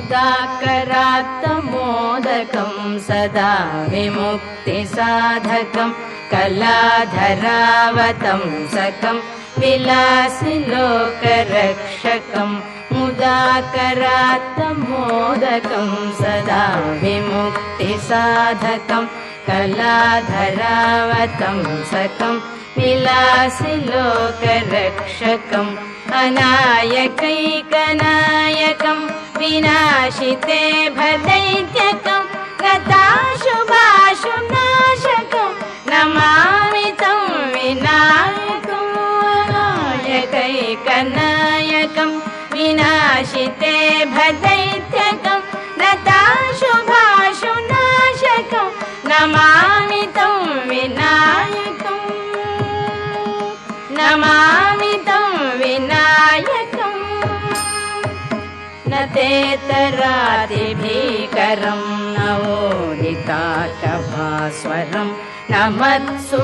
मुदाकरात्तमोदकं सदा विमुक्तिसाधकं कलाधरावतंसकं विलासिलोकरक्षकं मुदाकरात्तमोदकं सदा विमुक्तिसाधकं कलाधरावतंसकं विलासिलोकरक्षकम् अनायकैकनायकं विनाशिते भदैत्यकं गताशुभाशुनाशकं नमामि तं विनायकम् अनायकैकनायकं विनाशिते भदैत्यकं गताशुभाशुनाशकं नमामि तं विनायकम् नमामि तं विनायकम् न तेतरातिभीकरं नवोदिताकभास्वरं न मत्सुरारिनिर्जरं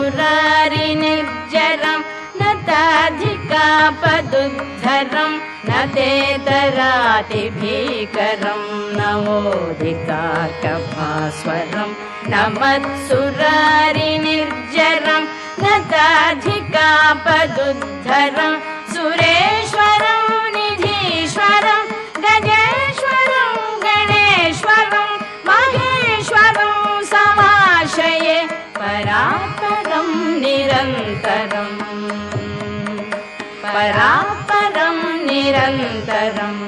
न ताधिकापदुद्धरं न तेतरातिभीकरं नवोदिताकभास्वरं न मत्सुरारिनिर्जरं न ताधिकापदुद्धरं सुरेश्वरं निधीश्वरं गजेश्वरं गणेश्वरं महेश्वरं समाश्रये परात्परं निरन्तरम् परात्परं निरन्तरम्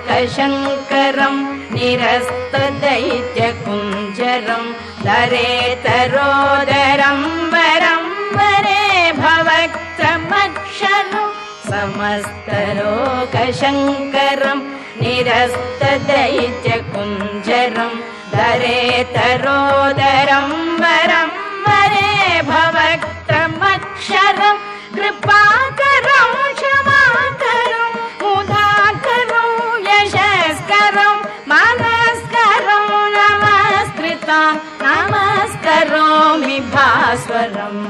समस्तलोकशङ्करं निरस्तदैत्यकुञ्जरं दरेतरोदरं वरं वरे भवक्त्रमक्षरं समस्तलोकशङ्करं निरस्तदैत्यकुञ्जरं दरेतरोदरं वरं वरे भवक्त्रमक्षरं कृपाकरं क्षमाकरं मुदाकरं यशस्करं मनस्करं नमस्कृतं नमस्करोमि भास्वरम्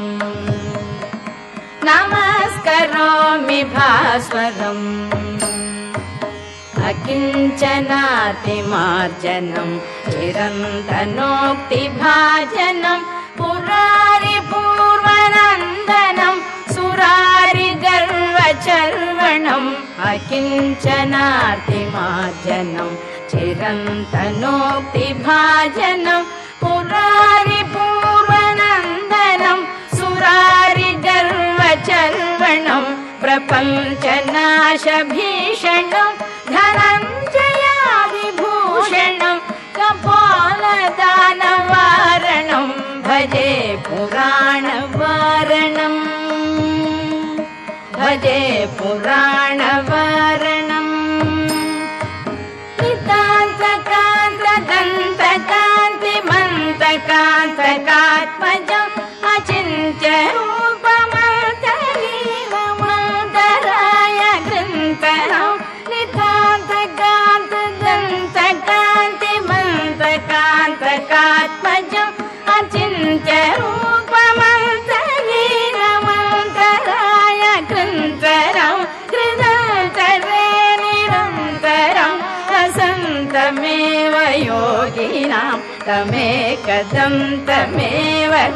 नमस्करोमि भास्वरम् अकिञ्चनातिमार्जनं चिरन्तनोक्तिभाजनं पुरारिपूर्वनन्दनं सुरारिगर्वचर्वणम् अकिञ्चनातिमार्जनं चिरन्तनोक्तिभाजनं पुरारिपूर्वनन्दनं सुरारिगर्वचर्वणं प्रपञ्चनाशभीषणं धनञ्जयादिभूषणं कपालदानवारणं भजे पुराणवारणम् भजे पुराणवारणम् नितान्तकान्तदन्तकान्तिमन्तकान्तकात्मजम् अचिन्त्यरूपमन्तलीलमन्तराय कृन्तरं नितान्तकान्तदन्तकान्तिमन्तकान्तकात्मजम् अचिन्त्यरूपमन्तलीलमन्तराय कृन्तरं कृतन्तरे निरन्तरं वसन्तमेव योगिनां तमेकदन्तमेव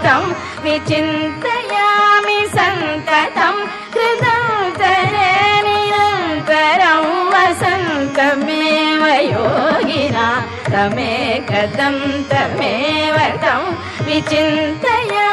तं विचिन्तयामि सन्ततं कृतन्तरे निरन्तरं वसन्तमेव योगिनां तमेकदन्तमेव तं विचिन्तयामि